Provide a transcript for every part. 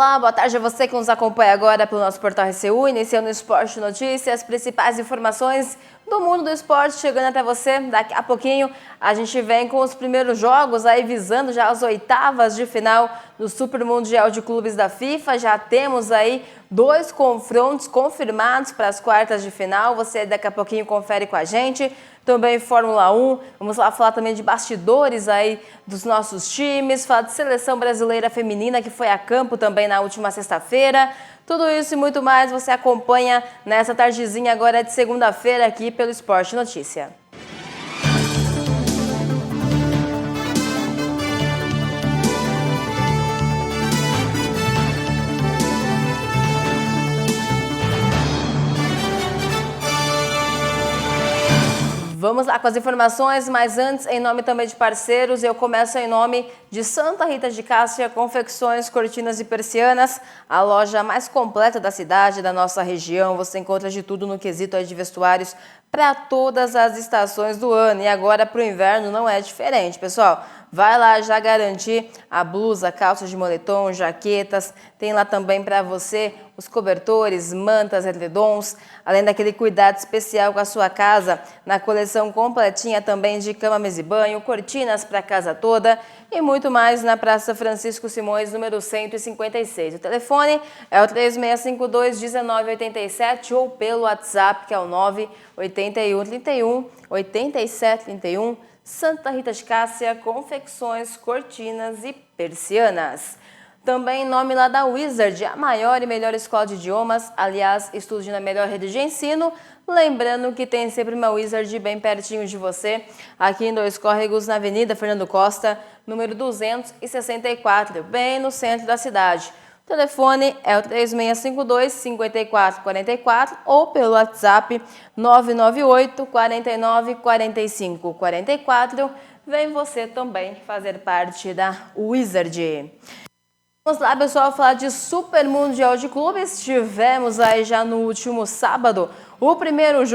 Olá, boa tarde a você que nos acompanha agora pelo nosso portal RCU, iniciando o Esporte Notícias, as principais informações do mundo do esporte chegando até você. Daqui a pouquinho a gente vem com os primeiros jogos aí visando já as oitavas de final do Super Mundial de Clubes da FIFA. Já temos aí 2 confrontos confirmados para as quartas de final. Você daqui a pouquinho confere com a gente. Também Fórmula 1, vamos lá falar também de bastidores aí dos nossos times, falar de seleção brasileira feminina que foi a campo também na última sexta-feira. Tudo isso e muito mais você acompanha nessa tardezinha agora de segunda-feira aqui pelo Esporte Notícia. Vamos lá com as informações, mas antes, em nome também de parceiros, eu começo em nome de Santa Rita de Cássia, confecções, cortinas e persianas, a loja mais completa da cidade, da nossa região. Você encontra de tudo no quesito aí de vestuários para todas as estações do ano. E agora para o inverno não é diferente, pessoal. Vai lá já garantir a blusa, calça de moletom, jaquetas. Tem lá também para você os cobertores, mantas, edredons, além daquele cuidado especial com a sua casa, na coleção completinha também de cama, mesa e banho, cortinas para a casa toda e muito mais na Praça Francisco Simões, número 156. O telefone é o 3652-1987 ou pelo WhatsApp, que é o 98131-8731. Santa Rita de Cássia, confecções, cortinas e persianas. Também em nome lá da Wizard, a maior e melhor escola de idiomas, aliás, estude na melhor rede de ensino. Lembrando que tem sempre uma Wizard bem pertinho de você, aqui em Dois Córregos, na Avenida Fernando Costa, número 264, bem no centro da cidade. O telefone é o 3652-5444 ou pelo WhatsApp 998-494544. Vem você também fazer parte da Wizard. Vamos lá, pessoal, falar de Super Mundial de Clubes. Tivemos aí já no último sábado os primeiros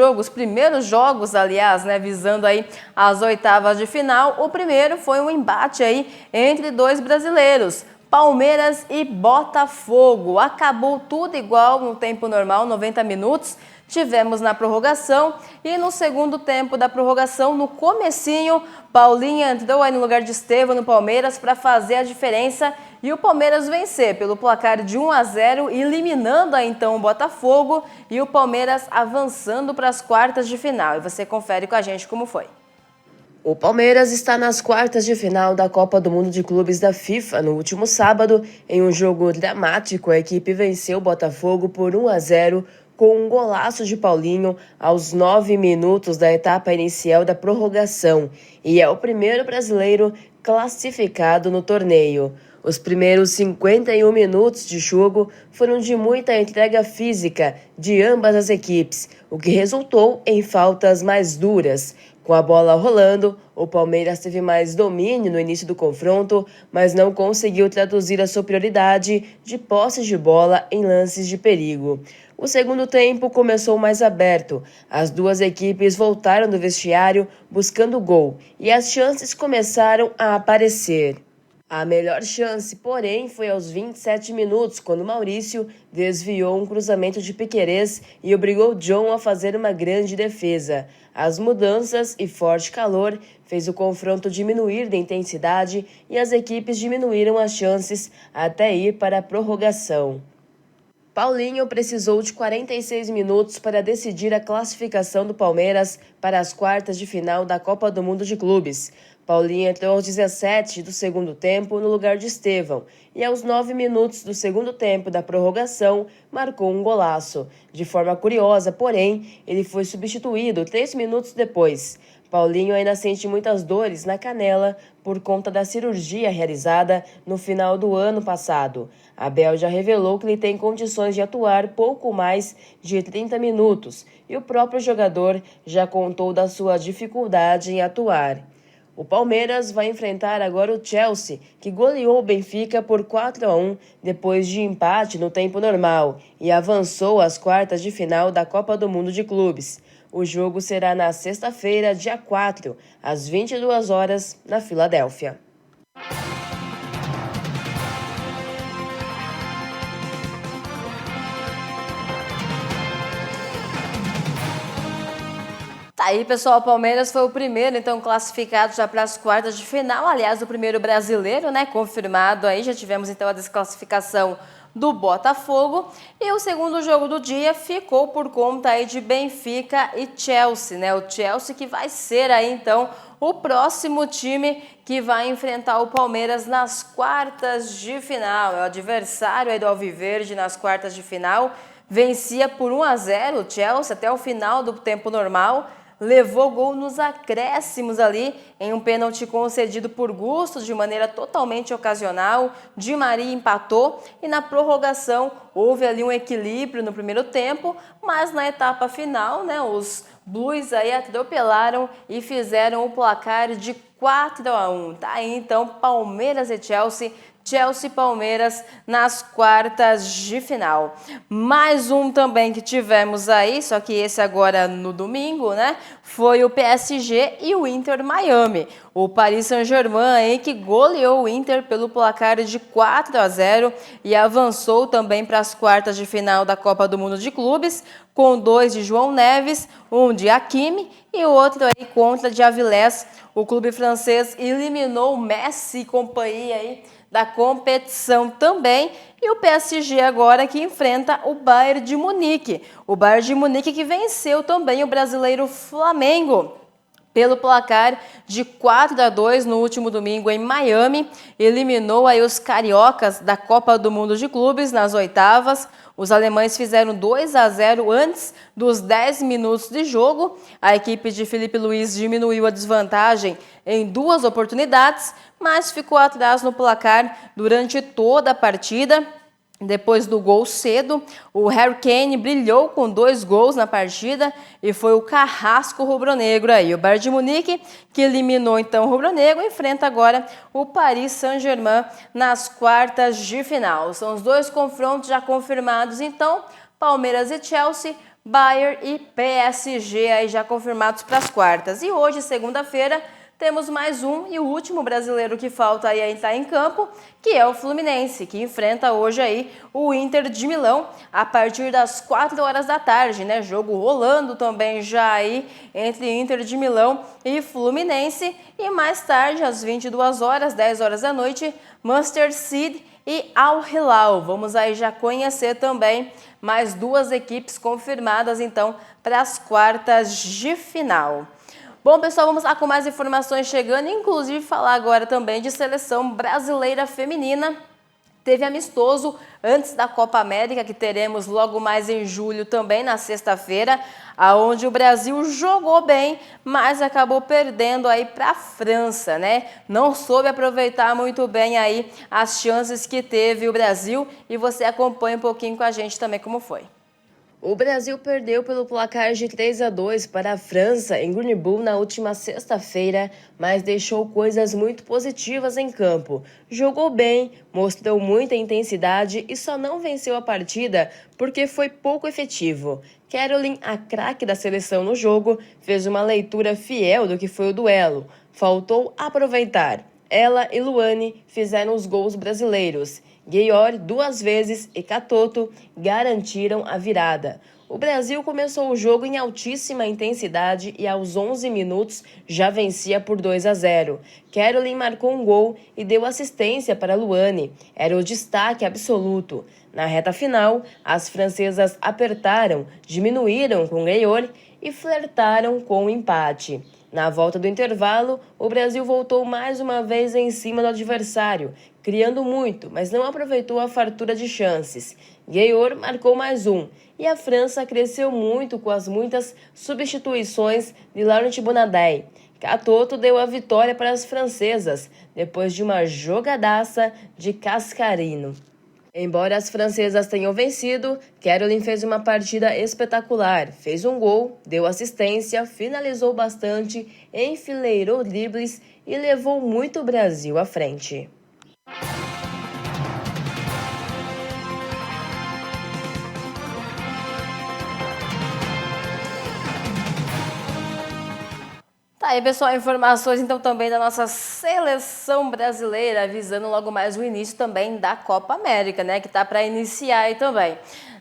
jogos, aliás, né, visando aí as oitavas de final. O primeiro foi um embate aí entre 2 brasileiros, Palmeiras e Botafogo. Acabou tudo igual no tempo normal, 90 minutos. Tivemos na prorrogação e no segundo tempo da prorrogação, no comecinho, Paulinho entrou aí no lugar de Estevão no Palmeiras para fazer a diferença e o Palmeiras vencer pelo placar de 1-0, eliminando aí então o Botafogo e o Palmeiras avançando para as quartas de final. E você confere com a gente como foi. O Palmeiras está nas quartas de final da Copa do Mundo de Clubes da FIFA. No último sábado, em um jogo dramático, a equipe venceu o Botafogo por 1-0 com um golaço de Paulinho aos 9 minutos da etapa inicial da prorrogação e é o primeiro brasileiro classificado no torneio. Os primeiros 51 minutos de jogo foram de muita entrega física de ambas as equipes, o que resultou em faltas mais duras. Com a bola rolando, o Palmeiras teve mais domínio no início do confronto, mas não conseguiu traduzir a superioridade de posse de bola em lances de perigo. O segundo tempo começou mais aberto. As duas equipes voltaram do vestiário buscando gol e as chances começaram a aparecer. A melhor chance, porém, foi aos 27 minutos, quando Maurício desviou um cruzamento de Piquerez e obrigou John a fazer uma grande defesa. As mudanças e forte calor fez o confronto diminuir de intensidade e as equipes diminuíram as chances até ir para a prorrogação. Paulinho precisou de 46 minutos para decidir a classificação do Palmeiras para as quartas de final da Copa do Mundo de Clubes. Paulinho entrou aos 17 do segundo tempo no lugar de Estevão e aos 9 minutos do segundo tempo da prorrogação marcou um golaço. De forma curiosa, porém, ele foi substituído 3 minutos depois. Paulinho ainda sente muitas dores na canela por conta da cirurgia realizada no final do ano passado. Abel já revelou que ele tem condições de atuar pouco mais de 30 minutos e o próprio jogador já contou da sua dificuldade em atuar. O Palmeiras vai enfrentar agora o Chelsea, que goleou o Benfica por 4-1 depois de empate no tempo normal e avançou às quartas de final da Copa do Mundo de Clubes. O jogo será na sexta-feira, dia 4, às 22 horas, na Filadélfia. Tá aí, pessoal, o Palmeiras foi o primeiro, então, classificado já para as quartas de final. Aliás, o primeiro brasileiro, né, confirmado aí. Já tivemos, então, a desclassificação do Botafogo. E o segundo jogo do dia ficou por conta aí de Benfica e Chelsea, né? O Chelsea que vai ser aí, então, o próximo time que vai enfrentar o Palmeiras nas quartas de final. É o adversário aí do Alviverde nas quartas de final. Vencia por 1-0 o Chelsea até o final do tempo normal. Levou gol nos acréscimos ali, em um pênalti concedido por Gusto, de maneira totalmente ocasional. Di Maria empatou e na prorrogação houve ali um equilíbrio no primeiro tempo, mas na etapa final, né, os Blues aí atropelaram e fizeram o placar de 4-1. Tá aí então Palmeiras e Chelsea. Chelsea e Palmeiras nas quartas de final. Mais um também que tivemos aí, só que esse agora no domingo, né? Foi o PSG e o Inter Miami. O Paris Saint-Germain que goleou o Inter pelo placar de 4-0 e avançou também para as quartas de final da Copa do Mundo de Clubes, com 2 de João Neves, um de Hakimi e outro aí contra de Avilés. O clube francês eliminou o Messi e companhia aí da competição também, e o PSG agora que enfrenta o Bayern de Munique. O Bayern de Munique que venceu também o brasileiro Flamengo pelo placar de 4-2 no último domingo em Miami, eliminou aí os cariocas da Copa do Mundo de Clubes nas oitavas. Os alemães fizeram 2-0 antes dos 10 minutos de jogo. A equipe de Felipe Luiz diminuiu a desvantagem em 2 oportunidades, mas ficou atrás no placar durante toda a partida. Depois do gol cedo, o Harry Kane brilhou com 2 gols na partida e foi o carrasco rubro-negro aí. O Bayern de Munique, que eliminou então o rubro-negro, enfrenta agora o Paris Saint-Germain nas quartas de final. São os 2 confrontos já confirmados, então, Palmeiras e Chelsea, Bayern e PSG aí já confirmados para as quartas. E hoje, segunda-feira, temos mais um e o último brasileiro que falta aí a entrar em campo, que é o Fluminense, que enfrenta hoje aí o Inter de Milão a partir das 4 horas da tarde, né? Jogo rolando também já aí entre Inter de Milão e Fluminense. E mais tarde, às 22 horas, 10 horas da noite, Manchester City e Al Hilal. Vamos aí já conhecer também mais 2 equipes confirmadas então para as quartas de final. Bom, pessoal, vamos lá com mais informações chegando, inclusive falar agora também de seleção brasileira feminina. Teve amistoso antes da Copa América, que teremos logo mais em julho também, na sexta-feira, aonde o Brasil jogou bem, mas acabou perdendo aí para a França, né? Não soube aproveitar muito bem aí as chances que teve o Brasil, e você acompanha um pouquinho com a gente também como foi. O Brasil perdeu pelo placar de 3-2 para a França em Grenoble na última sexta-feira, mas deixou coisas muito positivas em campo. Jogou bem, mostrou muita intensidade e só não venceu a partida porque foi pouco efetivo. Caroline, a craque da seleção no jogo, fez uma leitura fiel do que foi o duelo. Faltou aproveitar. Ela e Luane fizeram os gols brasileiros. Guior 2 vezes e Catoto garantiram a virada. O Brasil começou o jogo em altíssima intensidade e aos 11 minutos já vencia por 2-0. Caroline marcou um gol e deu assistência para Luane. Era o destaque absoluto. Na reta final, as francesas apertaram, diminuíram com Guior e flertaram com o empate. Na volta do intervalo, o Brasil voltou mais uma vez em cima do adversário, criando muito, mas não aproveitou a fartura de chances. Guior marcou mais um, e a França cresceu muito com as muitas substituições de Laurent Bonadei. Catoto deu a vitória para as francesas, depois de uma jogadaça de Cascarino. Embora as francesas tenham vencido, Caroline fez uma partida espetacular. Fez um gol, deu assistência, finalizou bastante, enfileirou dribles e levou muito o Brasil à frente. Tá aí, pessoal, informações então também da nossa seleção brasileira, visando logo mais o início também da Copa América, né, que tá para iniciar aí também.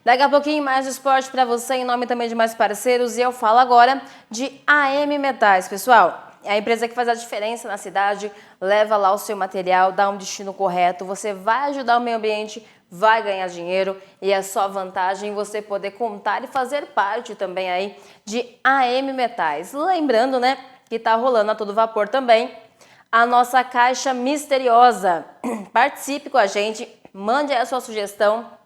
Daqui a pouquinho mais esporte para você, em nome também de mais parceiros, e eu falo agora de AM Metais, pessoal. É a empresa que faz a diferença na cidade, leva lá o seu material, dá um destino correto, você vai ajudar o meio ambiente, vai ganhar dinheiro e é só vantagem você poder contar e fazer parte também aí de AM Metais. Lembrando, né, que tá rolando a todo vapor também a nossa caixa misteriosa. Participe com a gente, mande aí a sua sugestão,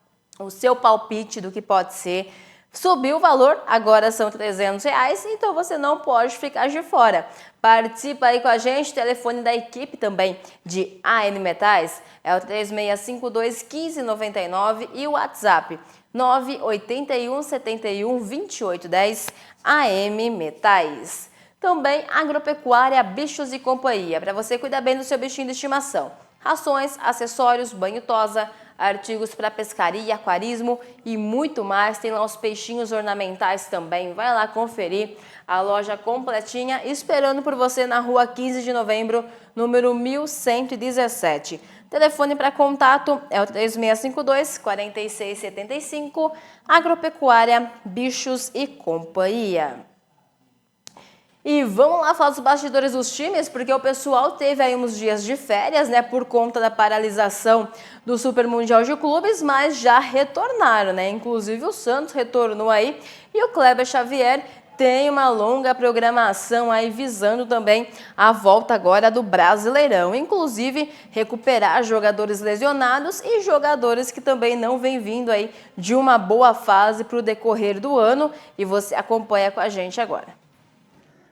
o seu palpite do que pode ser. Subiu o valor, agora são R$300, então você não pode ficar de fora. Participa aí com a gente, telefone da equipe também de AM Metais é o 3652-1599 e o WhatsApp 981 71 2810 AM Metais. Também Agropecuária Bichos e Companhia, para você cuidar bem do seu bichinho de estimação. Rações, acessórios, banho-tosa, artigos para pescaria e aquarismo e muito mais. Tem lá os peixinhos ornamentais também. Vai lá conferir a loja completinha esperando por você na rua 15 de novembro, número 1117. Telefone para contato é o 3652-4675, Agropecuária Bichos e Companhia. E vamos lá falar dos bastidores dos times, porque o pessoal teve aí uns dias de férias, né, por conta da paralisação do Super Mundial de Clubes, mas já retornaram, né? Inclusive o Santos retornou aí e o Kleber Xavier tem uma longa programação aí visando também a volta agora do Brasileirão, inclusive recuperar jogadores lesionados e jogadores que também não vêm vindo aí de uma boa fase para o decorrer do ano, e você acompanha com a gente agora.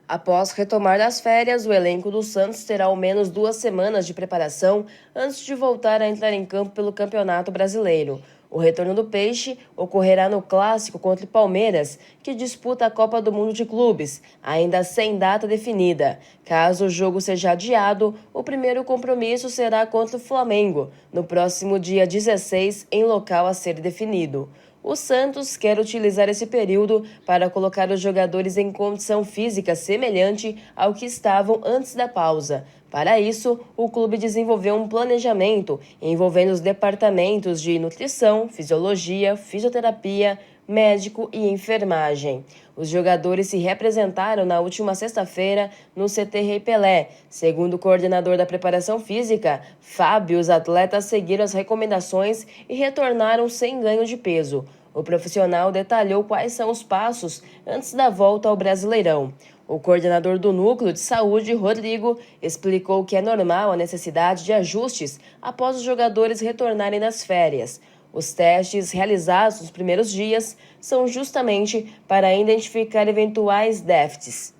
Após retomar das férias, o elenco do Santos terá ao menos 2 semanas de preparação antes de voltar a entrar em campo pelo Campeonato Brasileiro. O retorno do Peixe ocorrerá no clássico contra o Palmeiras, que disputa a Copa do Mundo de Clubes, ainda sem data definida. Caso o jogo seja adiado, o primeiro compromisso será contra o Flamengo, no próximo dia 16, em local a ser definido. O Santos quer utilizar esse período para colocar os jogadores em condição física semelhante ao que estavam antes da pausa. Para isso, o clube desenvolveu um planejamento envolvendo os departamentos de nutrição, fisiologia, fisioterapia, médico e enfermagem. Os jogadores se representaram na última sexta-feira no CT Rei Pelé. Segundo o coordenador da preparação física, Fábio, os atletas seguiram as recomendações e retornaram sem ganho de peso. O profissional detalhou quais são os passos antes da volta ao Brasileirão. O coordenador do Núcleo de Saúde, Rodrigo, explicou que é normal a necessidade de ajustes após os jogadores retornarem das férias. Os testes realizados nos primeiros dias são justamente para identificar eventuais déficits.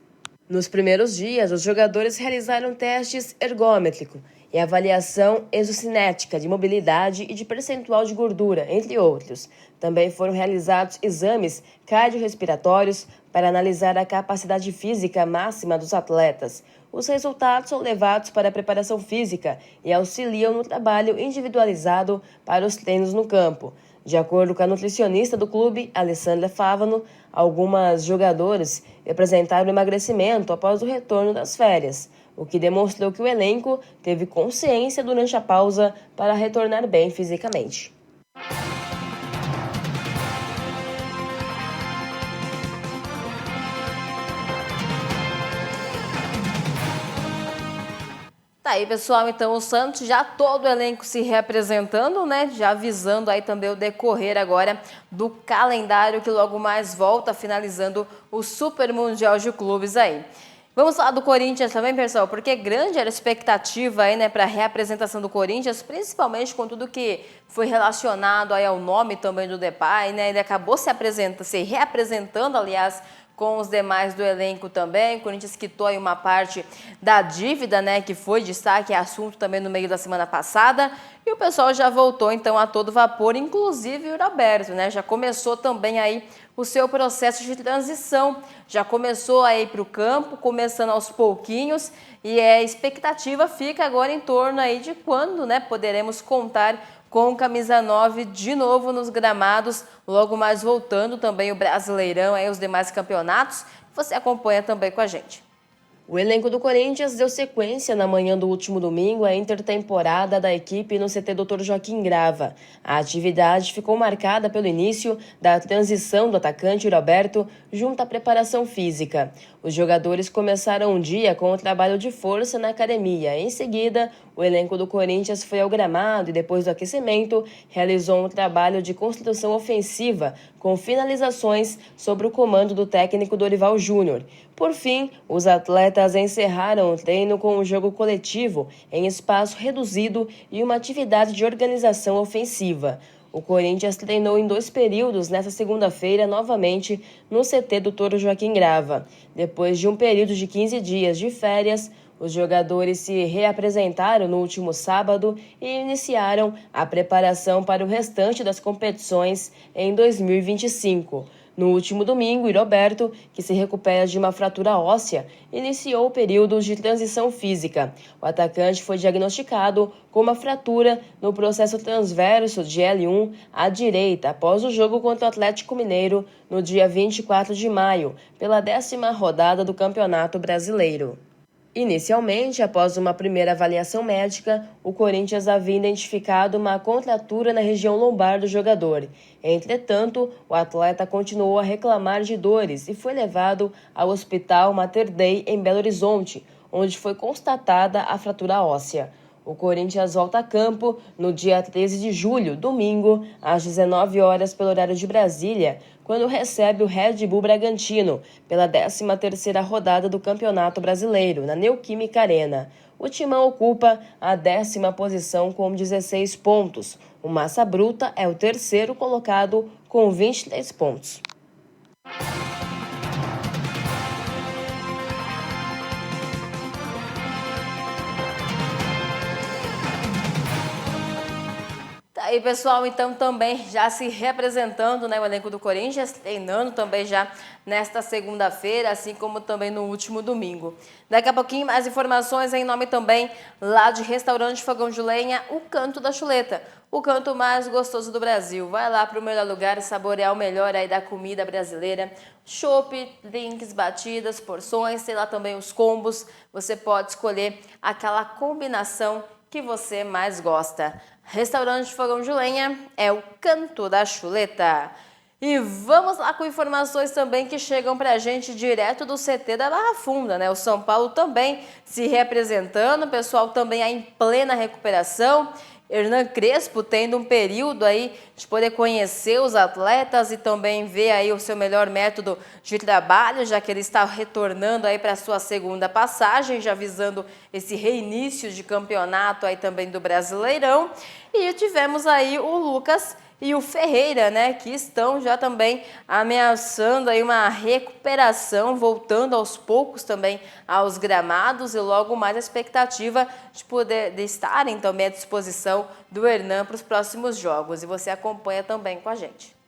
Nos primeiros dias, os jogadores realizaram testes ergômetros e avaliação exocinética de mobilidade e de percentual de gordura, entre outros. Também foram realizados exames cardiorrespiratórios para analisar a capacidade física máxima dos atletas. Os resultados são levados para a preparação física e auxiliam no trabalho individualizado para os treinos no campo. De acordo com a nutricionista do clube, Alessandra Fávano, algumas jogadores apresentaram emagrecimento após o retorno das férias, o que demonstrou que o elenco teve consciência durante a pausa para retornar bem fisicamente. Tá aí, pessoal, então o Santos já todo o elenco se reapresentando, né? Já visando aí também o decorrer agora do calendário que logo mais volta, finalizando o Super Mundial de Clubes aí. Vamos falar do Corinthians também, pessoal, porque grande era a expectativa aí, né, para a reapresentação do Corinthians, principalmente com tudo que foi relacionado aí ao nome também do Depay, né? Ele acabou se reapresentando, aliás, com os demais do elenco também. O Corinthians quitou aí uma parte da dívida, né, que foi destaque, assunto também no meio da semana passada. E o pessoal já voltou, então, a todo vapor, inclusive o Roberto, né? Já começou também aí o seu processo de transição. Já começou a ir para o campo, começando aos pouquinhos. E a expectativa fica agora em torno aí de quando, né, poderemos contar com camisa 9 de novo nos gramados, logo mais voltando também o Brasileirão, aí os demais campeonatos. Você acompanha também com a gente. O elenco do Corinthians deu sequência na manhã do último domingo à intertemporada da equipe no CT Dr. Joaquim Grava. A atividade ficou marcada pelo início da transição do atacante Roberto junto à preparação física. Os jogadores começaram o dia com o trabalho de força na academia. Em seguida, o elenco do Corinthians foi ao gramado e, depois do aquecimento, realizou um trabalho de construção ofensiva com finalizações sob o comando do técnico Dorival Júnior. Por fim, os atletas encerraram o treino com um jogo coletivo em espaço reduzido e uma atividade de organização ofensiva. O Corinthians treinou em 2 períodos nesta segunda-feira novamente no CT do Dr. Joaquim Grava. Depois de um período de 15 dias de férias, os jogadores se reapresentaram no último sábado e iniciaram a preparação para o restante das competições em 2025. No último domingo, Roberto, que se recupera de uma fratura óssea, iniciou o período de transição física. O atacante foi diagnosticado com uma fratura no processo transverso de L1 à direita após o jogo contra o Atlético Mineiro no dia 24 de maio, pela 10ª rodada do Campeonato Brasileiro. Inicialmente, após uma primeira avaliação médica, o Corinthians havia identificado uma contratura na região lombar do jogador. Entretanto, o atleta continuou a reclamar de dores e foi levado ao Hospital Mater Dei em Belo Horizonte, onde foi constatada a fratura óssea. O Corinthians volta a campo no dia 13 de julho, domingo, às 19 horas pelo horário de Brasília, quando recebe o Red Bull Bragantino pela 13ª rodada do Campeonato Brasileiro, na Neoquímica Arena. O Timão ocupa a 10ª posição com 16 pontos. O Massa Bruta é o terceiro colocado com 23 pontos. E pessoal, então também já se representando, né, o elenco do Corinthians, treinando também já nesta segunda-feira, assim como também no último domingo. Daqui a pouquinho mais informações em nome também lá de Restaurante Fogão de Lenha, o Canto da Chuleta, o canto mais gostoso do Brasil. Vai lá para o melhor lugar e saborear o melhor aí da comida brasileira. Chopp, drinks, batidas, porções, tem lá também os combos. Você pode escolher aquela combinação que você mais gosta. Restaurante Fogão de Lenha é o Canto da Chuleta. E vamos lá com informações também que chegam pra gente direto do CT da Barra Funda, né? O São Paulo também se representando, o pessoal também aí em plena recuperação. Hernan Crespo tendo um período aí de poder conhecer os atletas e também ver aí o seu melhor método de trabalho, já que ele está retornando aí para a sua segunda passagem, já visando esse reinício de campeonato aí também do Brasileirão. E tivemos aí o Lucas e o Ferreira, né, que estão já também ameaçando aí uma recuperação, voltando aos poucos também aos gramados e logo mais a expectativa de estarem também à disposição do Hernan para os próximos jogos. E você acompanha também com a gente.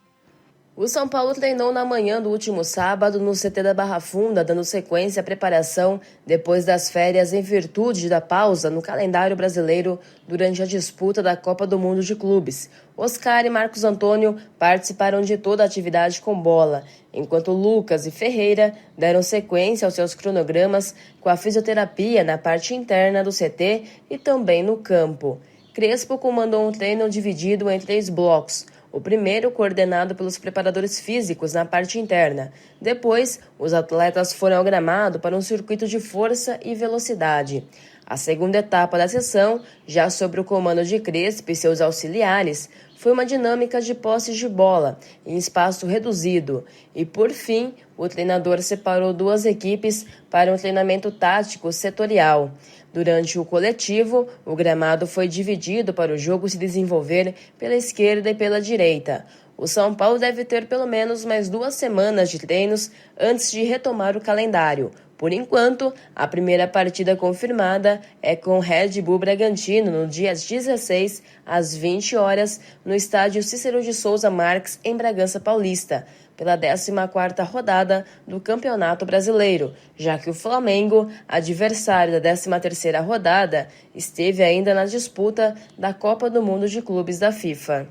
O São Paulo treinou na manhã do último sábado no CT da Barra Funda, dando sequência à preparação depois das férias em virtude da pausa no calendário brasileiro durante a disputa da Copa do Mundo de Clubes. Oscar e Marcos Antônio participaram de toda a atividade com bola, enquanto Lucas e Ferreira deram sequência aos seus cronogramas com a fisioterapia na parte interna do CT e também no campo. Crespo comandou um treino dividido em 3 blocos. O primeiro coordenado pelos preparadores físicos na parte interna. Depois, os atletas foram ao gramado para um circuito de força e velocidade. A segunda etapa da sessão, já sob o comando de Crespo e seus auxiliares, foi uma dinâmica de posse de bola, em espaço reduzido. E, por fim, o treinador separou 2 equipes para um treinamento tático setorial. Durante o coletivo, o gramado foi dividido para o jogo se desenvolver pela esquerda e pela direita. O São Paulo deve ter pelo menos mais 2 semanas de treinos antes de retomar o calendário. Por enquanto, a primeira partida confirmada é com o Red Bull Bragantino no dia 16, às 20 horas, no estádio Cícero de Souza Marques, em Bragança Paulista, pela 14ª rodada do Campeonato Brasileiro, já que o Flamengo, adversário da 13ª rodada, esteve ainda na disputa da Copa do Mundo de Clubes da FIFA.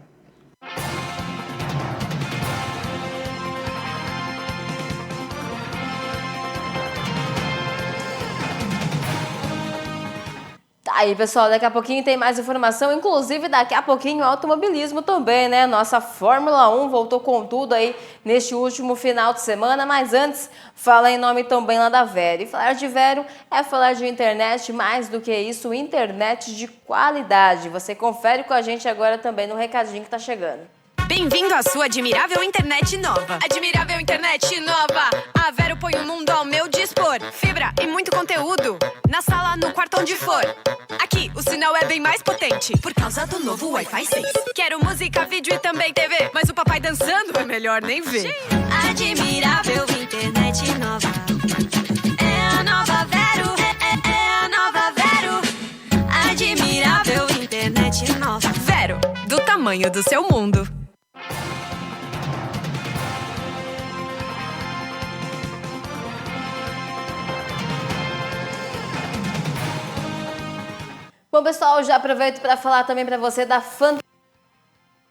Tá aí, pessoal, daqui a pouquinho tem mais informação, inclusive daqui a pouquinho automobilismo também, né? Nossa Fórmula 1 voltou com tudo aí neste último final de semana, mas antes, fala em nome também lá da Vero. E falar de Vero é falar de internet, mais do que isso, internet de qualidade. Você confere com a gente agora também no recadinho que tá chegando. Bem-vindo à sua admirável internet nova. Admirável internet nova. A Vero põe o mundo ao meu dispor. Fibra e muito conteúdo. Na sala, no quarto, onde for. Aqui, o sinal é bem mais potente. Por causa do novo Wi-Fi 6. Quero música, vídeo e também TV. Mas o papai dançando é melhor nem ver. Admirável internet nova. É a nova Vero. É a nova Vero. Admirável internet nova. Vero, do tamanho do seu mundo. Bom, pessoal, já aproveito para falar também para você da Fantasy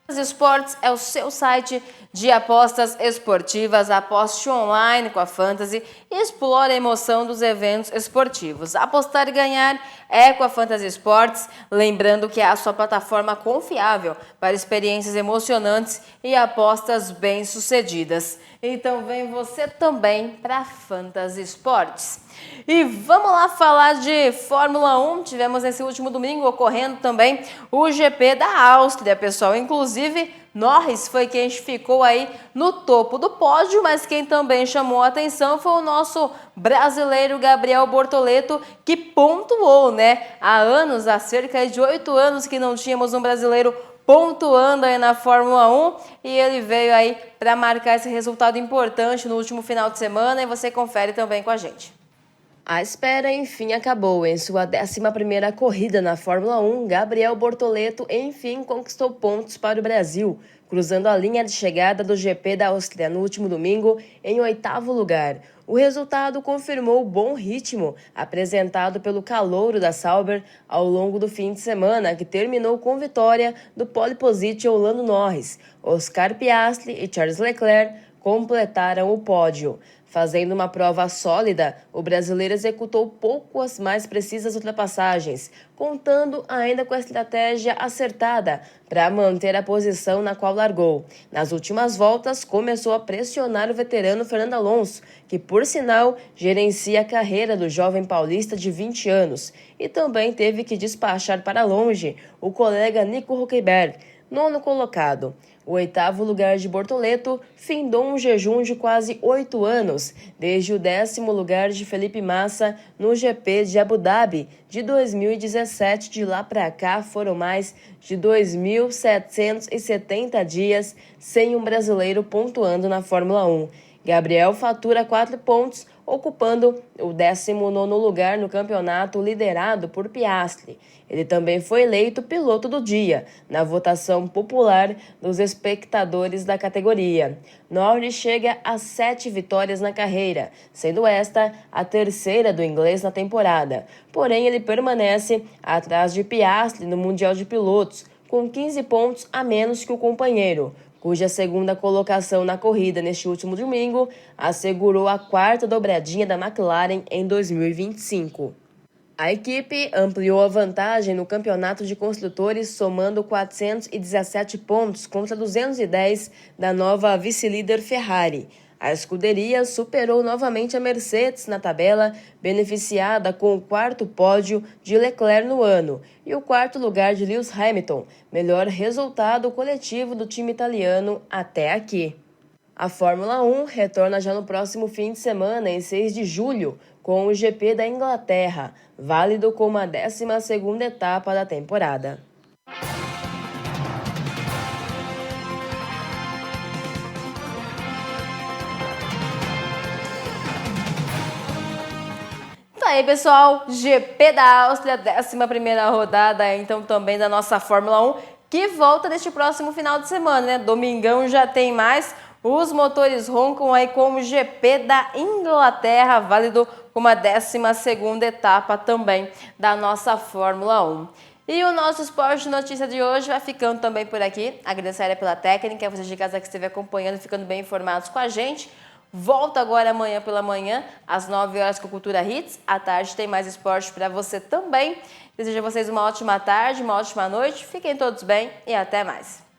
Esportes, é o seu site de apostas esportivas. Aposte online com a Fantasy e explore a emoção dos eventos esportivos. Apostar e ganhar é com a Fantasy Esportes, lembrando que é a sua plataforma confiável para experiências emocionantes e apostas bem-sucedidas. Então vem você também para a Fantasy Esportes. E vamos lá falar de Fórmula 1. Tivemos nesse último domingo ocorrendo também o GP da Áustria, pessoal. Inclusive, Norris foi quem ficou aí no topo do pódio, mas quem também chamou a atenção foi o nosso brasileiro Gabriel Bortoleto, que pontuou, né? Há anos, há cerca de 8 anos que não tínhamos um brasileiro pontuando aí na Fórmula 1 e ele veio aí para marcar esse resultado importante no último final de semana e você confere também com a gente. A espera enfim acabou. Em sua 11ª corrida na Fórmula 1, Gabriel Bortoleto enfim conquistou pontos para o Brasil, cruzando a linha de chegada do GP da Áustria no último domingo em 8º lugar. O resultado confirmou o bom ritmo apresentado pelo calouro da Sauber ao longo do fim de semana, que terminou com vitória do pole position Lando Norris. Oscar Piastri e Charles Leclerc completaram o pódio. Fazendo uma prova sólida, o brasileiro executou poucas mais precisas ultrapassagens, contando ainda com a estratégia acertada para manter a posição na qual largou. Nas últimas voltas, começou a pressionar o veterano Fernando Alonso, que, por sinal, gerencia a carreira do jovem paulista de 20 anos, e também teve que despachar para longe o colega Nico Hülkenberg, 9º colocado. O 8º lugar de Bortoleto findou um jejum de quase 8 anos, desde o 10º lugar de Felipe Massa no GP de Abu Dhabi de 2017. De lá para cá foram mais de 2.770 dias sem um brasileiro pontuando na Fórmula 1. Gabriel fatura 4 pontos, ocupando o 19º lugar no campeonato liderado por Piastri. Ele também foi eleito piloto do dia, na votação popular dos espectadores da categoria. Norris chega a 7 vitórias na carreira, sendo esta a 3ª do inglês na temporada. Porém, ele permanece atrás de Piastri no Mundial de Pilotos, com 15 pontos a menos que o companheiro, cuja 2ª colocação na corrida neste último domingo assegurou a 4ª dobradinha da McLaren em 2025. A equipe ampliou a vantagem no campeonato de construtores, somando 417 pontos contra 210 da nova vice-líder Ferrari. A escuderia superou novamente a Mercedes na tabela, beneficiada com o 4º pódio de Leclerc no ano e o 4º lugar de Lewis Hamilton, melhor resultado coletivo do time italiano até aqui. A Fórmula 1 retorna já no próximo fim de semana, em 6 de julho, com o GP da Inglaterra, válido como a 12ª etapa da temporada. Tá aí, pessoal, GP da Áustria, 11ª rodada, então também da nossa Fórmula 1, que volta neste próximo final de semana, né? Domingão já tem mais. Os motores roncam aí com o GP da Inglaterra, válido como a 12ª etapa também da nossa Fórmula 1. E o nosso Esporte Notícia de hoje vai ficando também por aqui. Agradecer pela técnica, vocês de casa que esteve acompanhando, ficando bem informados com a gente. Volta agora amanhã pela manhã, às 9 horas com Cultura Hits. À tarde tem mais esporte para você também. Desejo a vocês uma ótima tarde, uma ótima noite. Fiquem todos bem e até mais.